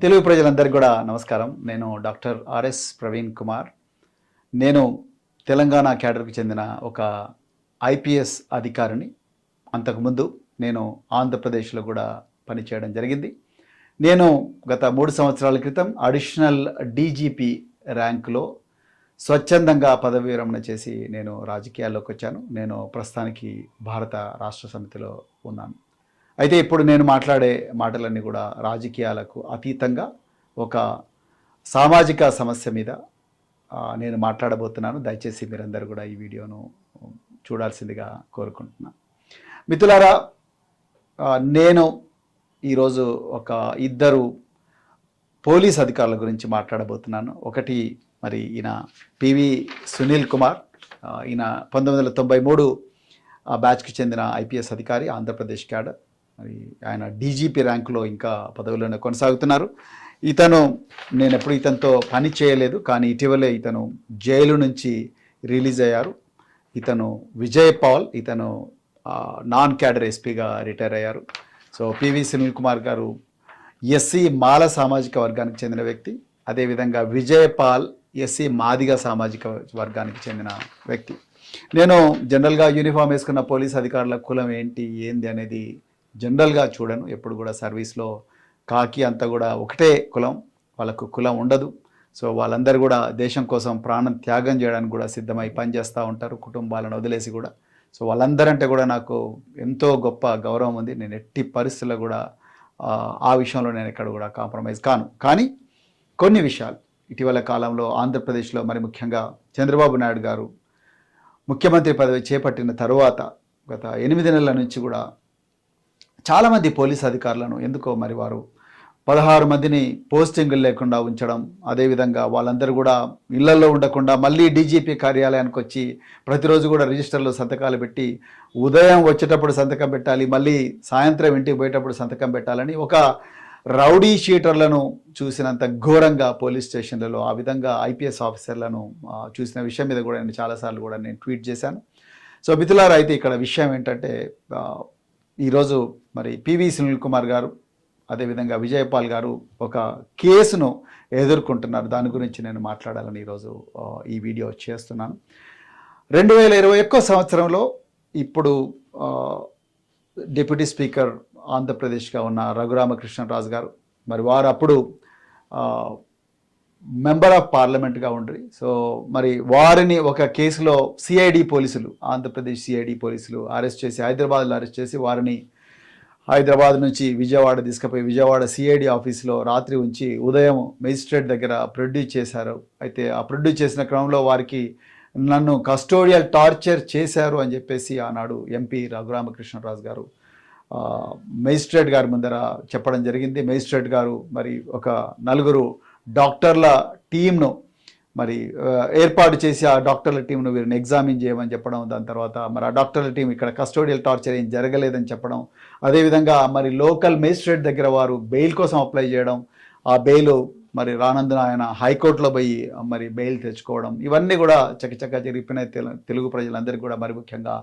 తెలుగు ప్రజలందరికీ కూడా నమస్కారం. నేను డాక్టర్ ఆర్ఎస్ ప్రవీణ్ కుమార్. నేను తెలంగాణ క్యాడర్కి చెందిన ఒక ఐపీఎస్ అధికారిని. అంతకుముందు నేను ఆంధ్రప్రదేశ్లో కూడా పనిచేయడం జరిగింది. నేను గత 3 సంవత్సరాల క్రితం అడిషనల్ డీజీపీ ర్యాంకులో స్వచ్ఛందంగా పదవి విరమణ చేసి నేను రాజకీయాల్లోకి వచ్చాను. నేను ప్రస్తుతానికి భారత రాష్ట్ర సమితిలో ఉన్నాను. అయితే ఇప్పుడు నేను మాట్లాడే మాటలన్నీ కూడా రాజకీయాలకు అతీతంగా ఒక సామాజిక సమస్య మీద నేను మాట్లాడబోతున్నాను. దయచేసి మీరందరూ కూడా ఈ వీడియోను చూడాల్సిందిగా కోరుకుంటున్నాను. మిత్రులారా, నేను ఈరోజు ఒక ఇద్దరు పోలీస్ అధికారుల గురించి మాట్లాడబోతున్నాను. ఒకటి మరి ఈయన పివి సునీల్ కుమార్. ఈయన 1993 బ్యాచ్కి చెందిన ఐపీఎస్ అధికారి, ఆంధ్రప్రదేశ్ క్యాడర్. మరి ఆయన డీజీపీ ర్యాంకులో ఇంకా పదవిలోనే కొనసాగుతున్నారు. నేను ఎప్పుడు ఇతనితో పని చేయలేదు, కానీ ఇటీవలే ఇతను జైలు నుంచి రిలీజ్ అయ్యారు. ఇతను విజయ్ పాల్. ఇతను నాన్ క్యాడర్ ఎస్పీగా రిటైర్ అయ్యారు. సో పివి సునీల్ కుమార్ గారు ఎస్సీ మాల సామాజిక వర్గానికి చెందిన వ్యక్తి. అదేవిధంగా విజయ్ పాల్ ఎస్సీ మాదిగ సామాజిక వర్గానికి చెందిన వ్యక్తి. నేను జనరల్గా యూనిఫామ్ వేసుకున్న పోలీస్ అధికారుల కులం ఏంది అనేది జనరల్గా చూడను. ఎప్పుడు కూడా సర్వీస్లో కాకి అంతా కూడా ఒకటే కులం, వాళ్ళకు కులం ఉండదు. సో వాళ్ళందరూ కూడా దేశం కోసం ప్రాణం త్యాగం చేయడానికి కూడా సిద్ధమై పనిచేస్తూ ఉంటారు, కుటుంబాలను వదిలేసి కూడా. సో వాళ్ళందరంటే కూడా నాకు ఎంతో గొప్ప గౌరవం ఉంది. నేను ఎట్టి పరిస్థితుల్లో కూడా ఆ విషయంలో నేను ఎక్కడ కూడా కాంప్రమైజ్ కాను. కానీ కొన్ని విషయాలు ఇటీవల కాలంలో ఆంధ్రప్రదేశ్లో, మరి ముఖ్యంగా చంద్రబాబు నాయుడు గారు ముఖ్యమంత్రి పదవి చేపట్టిన తరువాత గత 8 నెలల నుంచి కూడా చాలామంది పోలీస్ అధికారులను ఎందుకో మరి వారు 16 మందిని పోస్టింగులు లేకుండా ఉంచడం, అదేవిధంగా వాళ్ళందరూ కూడా ఇళ్లలో ఉండకుండా మళ్ళీ డీజీపీ కార్యాలయానికి వచ్చి ప్రతిరోజు కూడా రిజిస్టర్లో సంతకాలు పెట్టి ఉదయం వచ్చేటప్పుడు సంతకం పెట్టాలి, మళ్ళీ సాయంత్రం ఇంటికి పోయేటప్పుడు సంతకం పెట్టాలని ఒక రౌడీ షీటర్లను చూసినంత ఘోరంగా పోలీస్ స్టేషన్లలో ఆ విధంగా ఐపీఎస్ ఆఫీసర్లను చూసిన విషయం మీద కూడా నేను చాలాసార్లు కూడా నేను ట్వీట్ చేశాను. సో మిత్రులారా, అయితే ఇక్కడ విషయం ఏంటంటే ఈరోజు మరి పివి సునీల్ కుమార్ గారు, అదేవిధంగా విజయపాల్ గారు ఒక కేసును ఎదుర్కొంటున్నారు. దాని గురించి నేను మాట్లాడాలని ఈరోజు ఈ వీడియో చేస్తున్నాను. 2021 సంవత్సరంలో ఇప్పుడు డిప్యూటీ స్పీకర్ ఆంధ్రప్రదేశ్గా ఉన్న రఘురామకృష్ణరాజు గారు, మరి వారు అప్పుడు మెంబర్ ఆఫ్ పార్లమెంట్గా ఉండ్రి. సో మరి వారిని ఒక కేసులో సిఐడి పోలీసులు, ఆంధ్రప్రదేశ్ సిఐడి పోలీసులు అరెస్ట్ చేసి, హైదరాబాద్లో అరెస్ట్ చేసి వారిని హైదరాబాద్ నుంచి విజయవాడ తీసుకుపోయి విజయవాడ సిఐడి ఆఫీస్లో రాత్రి ఉంచి ఉదయం మేజిస్ట్రేట్ దగ్గర ప్రొడ్యూస్ చేశారు. అయితే ఆ ప్రొడ్యూస్ చేసిన క్రమంలో వారికి నన్ను కస్టోడియల్ టార్చర్ చేశారు అని చెప్పేసి ఆనాడు ఎంపీ రఘురామకృష్ణరాజు గారు మేజిస్ట్రేట్ గారి ముందర చెప్పడం జరిగింది. మేజిస్ట్రేట్ గారు మరి ఒక 4 డాక్టర్ల టీంను మరి ఏర్పాటు చేసి ఆ డాక్టర్ల టీంను వీరిని ఎగ్జామిన్ చేయమని చెప్పడం, దాని తర్వాత మరి ఆ డాక్టర్ల టీం ఇక్కడ కస్టోడియల్ టార్చర్ ఏం జరగలేదని చెప్పడం, అదేవిధంగా మరి లోకల్ మేజిస్ట్రేట్ దగ్గర వారు బెయిల్ కోసం అప్లై చేయడం, ఆ బెయిల్ మరి రానందున ఆయన హైకోర్టులో పోయి మరి బెయిల్ తెచ్చుకోవడం, ఇవన్నీ కూడా చకచకా జరిపినాయి. తెలుగు ప్రజలందరికీ కూడా, మరి ముఖ్యంగా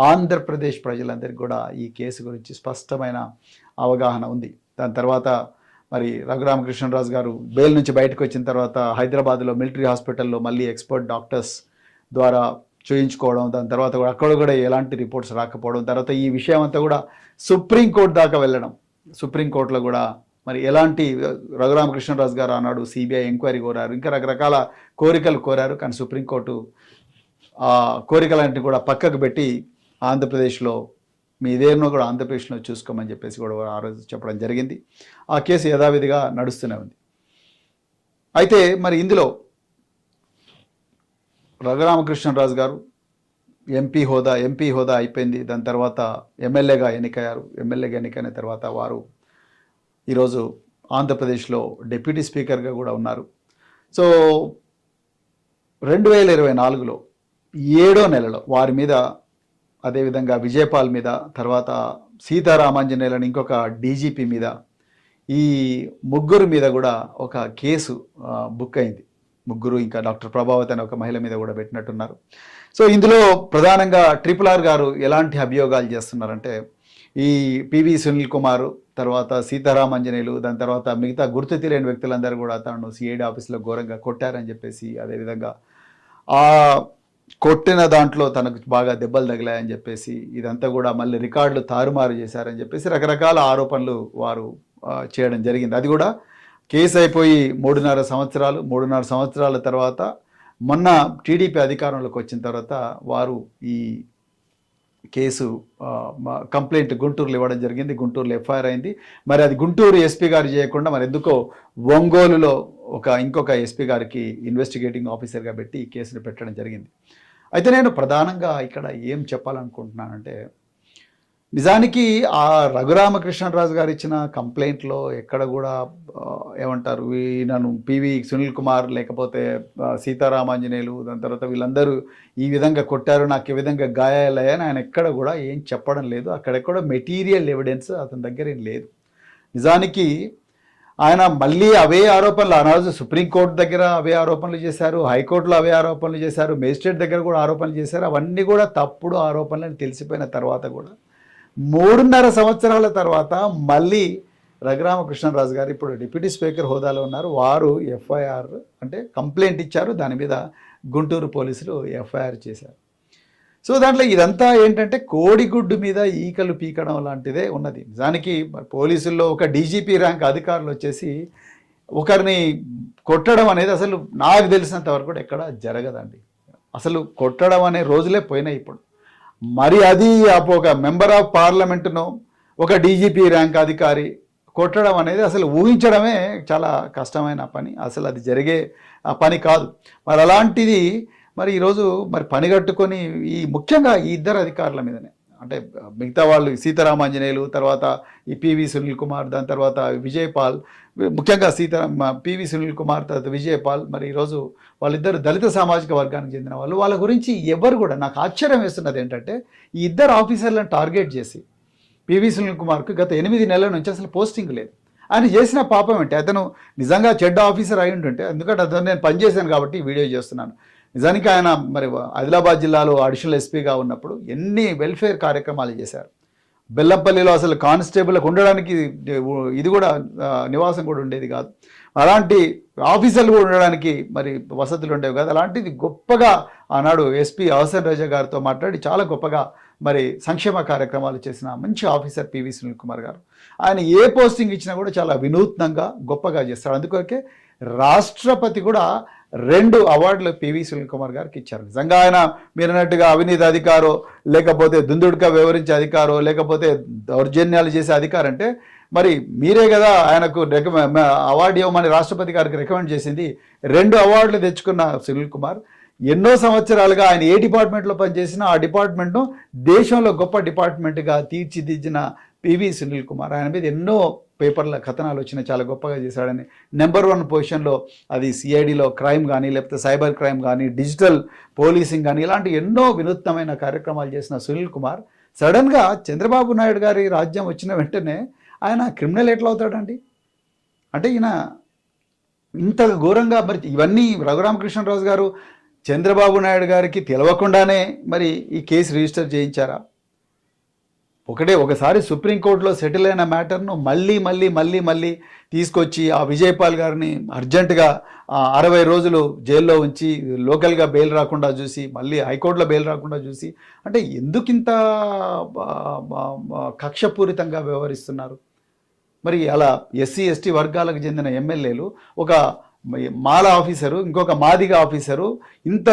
ఆంధ్రప్రదేశ్ ప్రజలందరికీ కూడా ఈ కేసు గురించి స్పష్టమైన అవగాహన ఉంది. దాని తర్వాత మరి రఘురామకృష్ణరాజు గారు బెయిల్ నుంచి బయటకు వచ్చిన తర్వాత హైదరాబాద్లో మిలిటరీ హాస్పిటల్లో మళ్ళీ ఎక్స్పర్ట్ డాక్టర్స్ ద్వారా చూయించుకోవడం, దాని తర్వాత కూడా అక్కడ కూడా ఎలాంటి రిపోర్ట్స్ రాకపోవడం, తర్వాత ఈ విషయం అంతా కూడా సుప్రీంకోర్టు దాకా వెళ్ళడం, సుప్రీంకోర్టులో కూడా మరి ఎలాంటి రఘురామకృష్ణరాజు గారు ఆనాడు సిబిఐ ఎంక్వైరీ కోరారు, ఇంకా రకరకాల కోరికలు కోరారు. కానీ సుప్రీంకోర్టు ఆ కోరికలన్నింటినీ కూడా పక్కకు పెట్టి ఆంధ్రప్రదేశ్లో మీ ఇదేనో కూడా ఆంధ్రప్రదేశ్లో చూసుకోమని చెప్పేసి కూడా ఆ రోజు చెప్పడం జరిగింది. ఆ కేసు యథావిధిగా నడుస్తూనే ఉంది. అయితే మరి ఇందులో రఘురామకృష్ణరాజు గారు ఎంపీ హోదా అయిపోయింది. దాని తర్వాత ఎమ్మెల్యేగా ఎన్నికయ్యారు. ఎమ్మెల్యేగా ఎన్నికైన తర్వాత వారు ఈరోజు ఆంధ్రప్రదేశ్లో డిప్యూటీ స్పీకర్గా కూడా ఉన్నారు. సో 2024లో 7వ నెలలో వారి మీద, అదేవిధంగా విజయపాల్ మీద, తర్వాత సీతారామాంజనేయులని ఇంకొక డీజీపీ మీద, ఈ 3 మీద కూడా ఒక కేసు బుక్ అయింది. 3, ఇంకా డాక్టర్ ప్రభావతి అనే ఒక మహిళ మీద కూడా పెట్టినట్టున్నారు. సో ఇందులో ప్రధానంగా RRR గారు ఎలాంటి అభియోగాలు చేస్తున్నారంటే, ఈ పివి సునీల్ కుమార్, తర్వాత సీతారామాంజనేయులు, దాని తర్వాత మిగతా గుర్తు తెలియని వ్యక్తులందరూ కూడా తనను సిఐడి ఆఫీస్లో ఘోరంగా కొట్టారని చెప్పేసి, అదేవిధంగా ఆ కొట్టిన దాంట్లో తనకు బాగా దెబ్బలు తగిలాయని చెప్పేసి, ఇదంతా కూడా మళ్ళీ రికార్డులు తారుమారు చేశారని చెప్పేసి రకరకాల ఆరోపణలు వారు చేయడం జరిగింది. అది కూడా కేసు అయిపోయి 3.5 సంవత్సరాల తర్వాత మొన్న టీడీపీ అధికారంలోకి వచ్చిన తర్వాత వారు ఈ కేసు కంప్లైంట్ గుంటూరులో ఇవ్వడం జరిగింది. గుంటూరులో ఎఫ్ఐఆర్ అయింది. మరి అది గుంటూరు ఎస్పీ గారు చేయకుండా మరి ఎందుకో ఒంగోలులో ఇంకొక ఎస్పీ గారికి ఇన్వెస్టిగేటింగ్ ఆఫీసర్గా పెట్టి ఈ కేసును పెట్టడం జరిగింది. అయితే నేను ప్రధానంగా ఇక్కడ ఏం చెప్పాలనుకుంటున్నానంటే, నిజానికి ఆ రఘురామకృష్ణరాజు గారు ఇచ్చిన కంప్లైంట్లో ఎక్కడ కూడా ఏమంటారు, నన్ను పివి సునీల్ కుమార్ లేకపోతే సీతారామాంజనేయులు, దాని తర్వాత వీళ్ళందరూ ఈ విధంగా కొట్టారు, నాకు ఈ విధంగా గాయాలయ్యాని ఆయన ఎక్కడ కూడా ఏం చెప్పడం లేదు. అక్కడెక్కడ మెటీరియల్ ఎవిడెన్స్ అతని దగ్గర ఏం లేదు. నిజానికి ఆయన మళ్ళీ అవే ఆరోపణలు, ఆనాడు సుప్రీంకోర్టు దగ్గర అవే ఆరోపణలు చేశారు, హైకోర్టులో అవే ఆరోపణలు చేశారు, మేజిస్ట్రేట్ దగ్గర కూడా ఆరోపణలు చేశారు. అవన్నీ కూడా తప్పుడు ఆరోపణలు తెలిసిపోయిన తర్వాత కూడా 3.5 సంవత్సరాల తర్వాత మళ్ళీ రఘురామకృష్ణరాజు గారు ఇప్పుడు డిప్యూటీ స్పీకర్ హోదాలో ఉన్నారు. వారు ఎఫ్ఐఆర్ అంటే కంప్లైంట్ ఇచ్చారు. దాని మీద గుంటూరు పోలీసులు ఎఫ్ఐఆర్ చేశారు. సో దాంట్లో ఇదంతా ఏంటంటే కోడిగుడ్డు మీద ఈకలు పీకడం లాంటిదే ఉన్నది. నిజానికి పోలీసుల్లో ఒక డీజీపీ ర్యాంక్ అధికారులు వచ్చేసి ఒకరిని కొట్టడం అనేది అసలు నాకు తెలిసినంత వరకు కూడా ఎక్కడ జరగదండి. అసలు కొట్టడం అనే రోజులే పోయినాయి ఇప్పుడు. మరి అది ఒక మెంబర్ ఆఫ్ పార్లమెంటును ఒక డీజీపీ ర్యాంక్ అధికారి కొట్టడం అనేది అసలు ఊహించడమే చాలా కష్టమైన పని. అసలు అది జరిగే పని కాదు. మరి అలాంటిది మరి ఈరోజు మరి పనిగట్టుకొని ముఖ్యంగా ఈ ఇద్దరు అధికారుల మీదనే, అంటే మిగతా వాళ్ళు సీతారామాంజనేయులు, తర్వాత ఈ పివి సునీల్ కుమార్, దాని తర్వాత విజయపాల్, ముఖ్యంగా పివి సునీల్ కుమార్ తర్వాత విజయపాల్, మరి ఈరోజు వాళ్ళిద్దరు దళిత సామాజిక వర్గానికి చెందిన వాళ్ళు. వాళ్ళ గురించి ఎవరు కూడా, నాకు ఆశ్చర్యం వేస్తున్నది ఏంటంటే ఈ ఇద్దరు ఆఫీసర్లను టార్గెట్ చేసి పివి సునీల్ కుమార్కు గత 8 నెలల నుంచి అసలు పోస్టింగ్ లేదు. ఆయన చేసిన పాపం ఏంటి? అతను నిజంగా చెడ్డ ఆఫీసర్ అయి ఉంటుంటే, ఎందుకంటే అతను నేను పనిచేశాను కాబట్టి వీడియో చేస్తున్నాను. నిజానికి ఆయన మరి ఆదిలాబాద్ జిల్లాలో అడిషనల్ ఎస్పీగా ఉన్నప్పుడు ఎన్ని వెల్ఫేర్ కార్యక్రమాలు చేశారు. బెల్లంపల్లిలో అసలు కానిస్టేబుల్కి ఉండడానికి ఇది కూడా నివాసం కూడా ఉండేది కాదు. అలాంటి ఆఫీసర్లు కూడా ఉండడానికి మరి వసతులు ఉండేవి కాదు. అలాంటిది గొప్పగా ఆనాడు ఎస్పీ అవసన్ రాజా గారితో మాట్లాడి చాలా గొప్పగా మరి సంక్షేమ కార్యక్రమాలు చేసిన మంచి ఆఫీసర్ పివి సునీల్ కుమార్ గారు. ఆయన ఏ పోస్టింగ్ ఇచ్చినా కూడా చాలా వినూత్నంగా గొప్పగా చేస్తాడు. అందుకే రాష్ట్రపతి కూడా 2 అవార్డులు పివి సునీల్ కుమార్ గారికి ఇచ్చారు. నిజంగా ఆయన మీరు అన్నట్టుగా అవినీతి అధికారో, లేకపోతే దుందుడుగా వ్యవహరించే అధికారో, లేకపోతే దౌర్జన్యాలు చేసే అధికారం అంటే మరి మీరే కదా ఆయనకు అవార్డు ఇవ్వమని రాష్ట్రపతి గారికి రికమెండ్ చేసింది. 2 అవార్డులు తెచ్చుకున్న సునీల్ కుమార్ ఎన్నో సంవత్సరాలుగా ఆయన ఏ డిపార్ట్మెంట్లో పనిచేసినా ఆ డిపార్ట్మెంట్ను దేశంలో గొప్ప డిపార్ట్మెంట్గా తీర్చిదిద్దిన పివి సునీల్ కుమార్. ఆయన మీద ఎన్నో పేపర్ల కథనాలు వచ్చినాయి, చాలా గొప్పగా చేశాడని. నెంబర్ 1 పొజిషన్లో అది సిఐడిలో క్రైమ్ కానీ, లేకపోతే సైబర్ క్రైమ్ కానీ, డిజిటల్ పోలీసింగ్ కానీ, ఇలాంటి ఎన్నో వినూత్నమైన కార్యక్రమాలు చేసిన సునీల్ కుమార్ సడన్గా చంద్రబాబు నాయుడు గారి రాజ్యం వచ్చిన వెంటనే ఆయన క్రిమినల్ ఎట్లా అవుతాడండి? అంటే ఈయన ఇంత ఘోరంగా మరి ఇవన్నీ రఘురామకృష్ణరాజు గారు చంద్రబాబు నాయుడు గారికి తెలవకుండానే మరి ఈ కేసు రిజిస్టర్ చేయించారా? ఒకసారి సుప్రీంకోర్టులో సెటిల్ అయిన మ్యాటర్ను మళ్ళీ తీసుకొచ్చి ఆ విజయపాల్ గారిని అర్జెంటుగా 60 రోజులు జైల్లో ఉంచి లోకల్గా బెయిల్ రాకుండా చూసి, మళ్ళీ హైకోర్టులో బెయిల్ రాకుండా చూసి, అంటే ఎందుకింత కక్షపూరితంగా వ్యవహరిస్తున్నారు? మరి అలా ఎస్సీ ఎస్టీ వర్గాలకు చెందిన ఎమ్మెల్యేలు, ఒక మాల ఆఫీసరు, ఇంకొక మాదిగ ఆఫీసరు ఇంత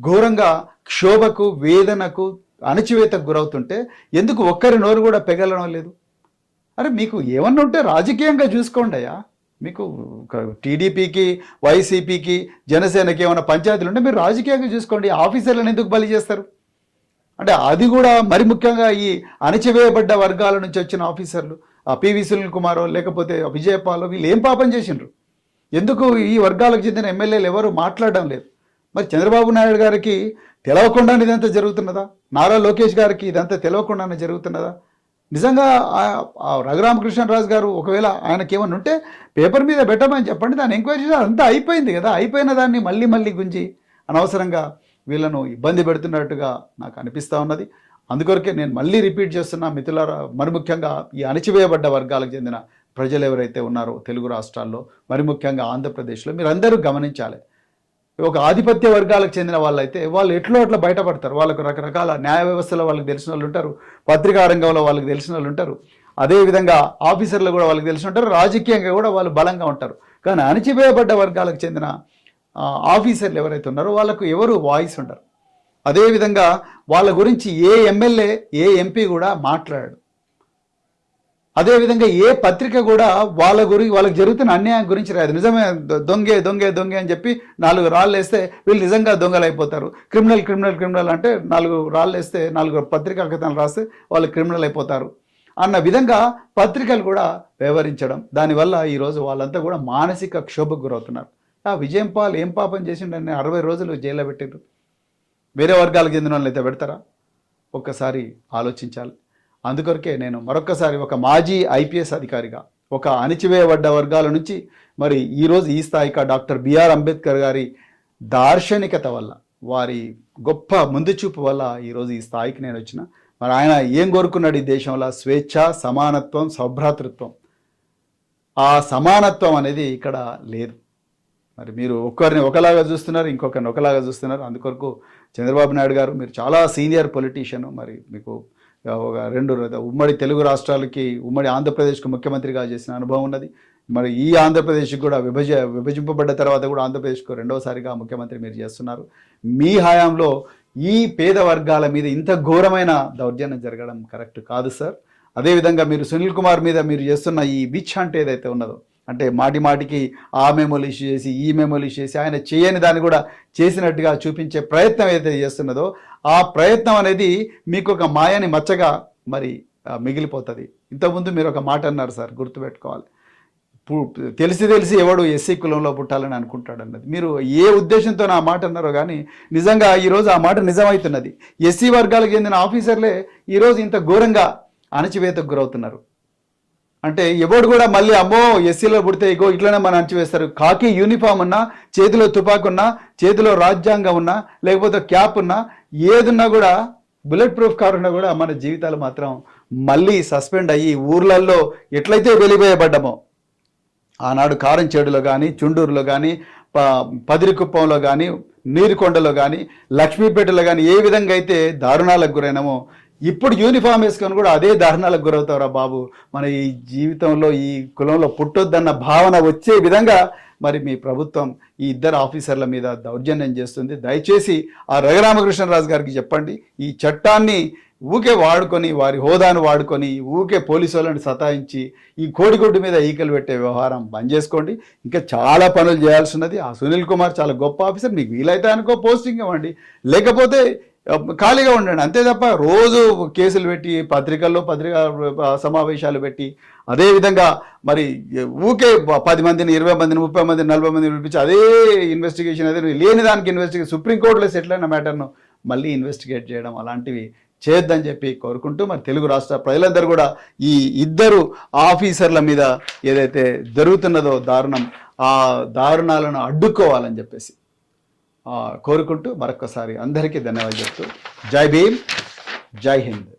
ఘోరంగా క్షోభకు, వేదనకు, అణచివేతకు గురవుతుంటే ఎందుకు ఒక్కరి నోరు కూడా పెగలడం లేదు? అరే మీకు ఏమన్నా ఉంటే రాజకీయంగా చూసుకోండి అయ్యా. మీకు టీడీపీకి, వైసీపీకి, జనసేనకి ఏమైనా పంచాయతీలు ఉంటే మీరు రాజకీయంగా చూసుకోండి. ఆఫీసర్లను ఎందుకు బలి చేస్తారు? అంటే అది కూడా మరి ముఖ్యంగా ఈ అణచివేయబడ్డ వర్గాల నుంచి వచ్చిన ఆఫీసర్లు, ఆ పివి సునీల్ కుమారో లేకపోతే విజయపాలో, వీళ్ళు ఏం పాపం చేసిండ్రు? ఎందుకు ఈ వర్గాలకు చెందిన ఎమ్మెల్యేలు ఎవరు మాట్లాడడం లేదు? మరి చంద్రబాబు నాయుడు గారికి తెలవకుండానే ఇదంతా జరుగుతున్నదా? నారా లోకేష్ గారికి ఇదంతా తెలవకుండానే జరుగుతున్నదా? నిజంగా రఘురామకృష్ణరాజు గారు ఒకవేళ ఆయనకి ఏమన్నా ఉంటే పేపర్ మీద పెట్టమని చెప్పండి, దాన్ని ఎంక్వైరీ చేసి అంతా అయిపోయింది కదా. అయిపోయిన దాన్ని మళ్ళీ గుంజి అనవసరంగా వీళ్ళను ఇబ్బంది పెడుతున్నట్టుగా నాకు అనిపిస్తూ ఉన్నది. అందుకొరకే నేను మళ్ళీ రిపీట్ చేస్తున్నా మిత్రులారా, మరి ముఖ్యంగా ఈ అణచివేయబడ్డ వర్గాలకు చెందిన ప్రజలు ఎవరైతే ఉన్నారో తెలుగు రాష్ట్రాల్లో, మరి ముఖ్యంగా ఆంధ్రప్రదేశ్లో మీరందరూ గమనించాలి. ఒక ఆధిపత్య వర్గాలకు చెందిన వాళ్ళైతే వాళ్ళు ఎట్లో అట్లా బయటపడతారు. వాళ్ళకు రకరకాల న్యాయ వ్యవస్థలో వాళ్ళకి తెలిసిన వాళ్ళు ఉంటారు, పత్రికా రంగంలో వాళ్ళకి తెలిసిన వాళ్ళు ఉంటారు, అదేవిధంగా ఆఫీసర్లు కూడా వాళ్ళకి తెలిసి ఉంటారు, రాజకీయంగా కూడా వాళ్ళు బలంగా ఉంటారు. కానీ అణచివేయబడ్డ వర్గాలకు చెందిన ఆఫీసర్లు ఎవరైతే ఉన్నారో వాళ్ళకు ఎవరు వాయిస్ ఉండరు. అదేవిధంగా వాళ్ళ గురించి ఏ ఎమ్మెల్యే ఏ ఎంపీ కూడా మాట్లాడాడు. అదేవిధంగా ఏ పత్రిక కూడా వాళ్ళకి జరుగుతున్న అన్యాయం గురించి రాదు. నిజమే దొంగే దొంగే దొంగే అని చెప్పి 4 రాళ్ళు వేస్తే వీళ్ళు నిజంగా దొంగలు అయిపోతారు. క్రిమినల్ అంటే 4 రాళ్ళు వేస్తే 4 పత్రికా కథనాలు రాస్తే వాళ్ళు క్రిమినల్ అయిపోతారు అన్న విధంగా పత్రికలు కూడా వ్యవహరించడం, దానివల్ల ఈరోజు వాళ్ళంతా కూడా మానసిక క్షోభకు గురవుతున్నారు. ఆ విజయం పాల్ ఏం పాపం చేసిండని 60 రోజులు జైల్లో పెట్టారు. వేరే వర్గాలకు చెందిన వాళ్ళని అయితే పెడతారా? ఒక్కసారి ఆలోచించాలి. అందుకొరకే నేను మరొక్కసారి ఒక మాజీ ఐపీఎస్ అధికారిగా, ఒక అణచివేయబడ్డ వర్గాల నుంచి మరి ఈరోజు ఈ స్థాయిగా డాక్టర్ బిఆర్ అంబేద్కర్ గారి దార్శనికత వల్ల, వారి గొప్ప ముందు చూపు వల్ల ఈరోజు ఈ స్థాయికి నేను వచ్చిన. మరి ఆయన ఏం కోరుకున్నాడు ఈ దేశంలో? స్వేచ్ఛ, సమానత్వం, సౌభ్రాతృత్వం. ఆ సమానత్వం అనేది ఇక్కడ లేదు. మరి మీరు ఒక్కరిని ఒకలాగా చూస్తున్నారు, ఇంకొకరిని ఒకలాగా చూస్తున్నారు. అందుకొరకు చంద్రబాబు నాయుడు గారు, మీరు చాలా సీనియర్ పొలిటీషియన్, మరి మీకు ఒక 2 ఉమ్మడి తెలుగు రాష్ట్రాలకి, ఉమ్మడి ఆంధ్రప్రదేశ్కు ముఖ్యమంత్రిగా చేసిన అనుభవం ఉన్నది. మరి ఈ ఆంధ్రప్రదేశ్కి కూడా విభజింపబడ్డ తర్వాత కూడా ఆంధ్రప్రదేశ్కు 2వసారిగా ముఖ్యమంత్రి మీరు చేస్తున్నారు. మీ హయాంలో ఈ పేద వర్గాల మీద ఇంత ఘోరమైన దౌర్జన్యం జరగడం కరెక్ట్ కాదు సార్. అదేవిధంగా మీరు సునీల్ కుమార్ మీద మీరు చేస్తున్న ఈ విచ్ హంట్ ఏదైతే ఉన్నదో, అంటే మాటి మాటికి ఆ మెమోలు ఇష్యూ చేసి ఈ మెమోలు ఇష్యూ చేసి ఆయన చేయని దాన్ని కూడా చేసినట్టుగా చూపించే ప్రయత్నం ఏదైతే చేస్తున్నదో, ఆ ప్రయత్నం అనేది మీకు ఒక మాయని మచ్చగా మరి మిగిలిపోతుంది. ఇంతకుముందు మీరు ఒక మాట అన్నారు సార్, గుర్తుపెట్టుకోవాలి. తెలిసి ఎవడు ఎస్సీ కులంలో పుట్టాలని అనుకుంటాడు అన్నది. మీరు ఏ ఉద్దేశంతో ఆ మాట అన్నారో కానీ నిజంగా ఈరోజు ఆ మాట నిజమవుతున్నది. ఎస్సీ వర్గాలకు చెందిన ఆఫీసర్లే ఈరోజు ఇంత ఘోరంగా అణచివేతకు గురవుతున్నారు. అంటే ఎవడు కూడా మళ్ళీ అమ్మో ఎస్సీలో పుడితే ఇగో ఇట్లనే మనం అణచివేస్తారు. కాకి యూనిఫామ్ ఉన్నా, చేతిలో తుపాకు ఉన్నా, చేతిలో రాజ్యాంగం ఉన్నా, లేకపోతే క్యాప్ ఉన్నా, ఏదున్నా కూడా, బుల్లెట్ ప్రూఫ్ కార్ ఉన్నా కూడా మన జీవితాలు మాత్రం మళ్ళీ సస్పెండ్ అయ్యి ఊర్లలో ఎట్లయితే వెలివేయబడ్డామో, ఆనాడు కారంచేడులో కానీ, చుండూరులో కానీ, పదిరికుప్పంలో కానీ, నీరుకొండలో కానీ, లక్ష్మీపేటలో కానీ ఏ విధంగా అయితే దారుణాలకు గురైనామో, ఇప్పుడు యూనిఫామ్ వేసుకొని కూడా అదే దారుణాలకు గురవుతారా బాబు. మన ఈ జీవితంలో ఈ కులంలో పుట్టొద్దన్న భావన వచ్చే విధంగా మరి మీ ప్రభుత్వం ఈ 2 ఆఫీసర్ల మీద దౌర్జన్యం చేస్తుంది. దయచేసి ఆ రఘురామకృష్ణరాజు గారికి చెప్పండి, ఈ చట్టాన్ని ఊకే వాడుకొని, వారి హోదాను వాడుకొని ఊకే పోలీసు వాళ్ళని సతాయించి ఈ కోడిగుడ్డు మీద ఈకలు పెట్టే వ్యవహారం బంద్ చేసుకోండి. ఇంకా చాలా పనులు చేయాల్సి ఉన్నది. ఆ సునీల్ కుమార్ చాలా గొప్ప ఆఫీసర్, మీకు వీలైతే అనుకో పోస్టింగ్ ఇవ్వండి, లేకపోతే ఖాళీగా ఉండండి. అంతే తప్ప రోజు కేసులు పెట్టి, పత్రికా సమావేశాలు పెట్టి, అదేవిధంగా మరి ఊకే 10 మందిని, 20 మందిని, 30 మందిని, 40 మందిని పిలిపించి అదే ఇన్వెస్టిగేషన్, అదే లేని దానికి ఇన్వెస్టిగేషన్, సుప్రీంకోర్టులో సెటిల్ అయిన మ్యాటర్ను మళ్ళీ ఇన్వెస్టిగేట్ చేయడం, అలాంటివి చేయొద్దని చెప్పి కోరుకుంటూ, మరి తెలుగు రాష్ట్ర ప్రజలందరూ కూడా ఈ 2 ఆఫీసర్ల మీద ఏదైతే జరుగుతున్నదో దారుణం, ఆ దారుణాలను అడ్డుకోవాలని చెప్పేసి కోరుకుంటూ మరొకసారి అందరికీ ధన్యవాదాలు చెప్తూ జై భీమ్, జై హింద్.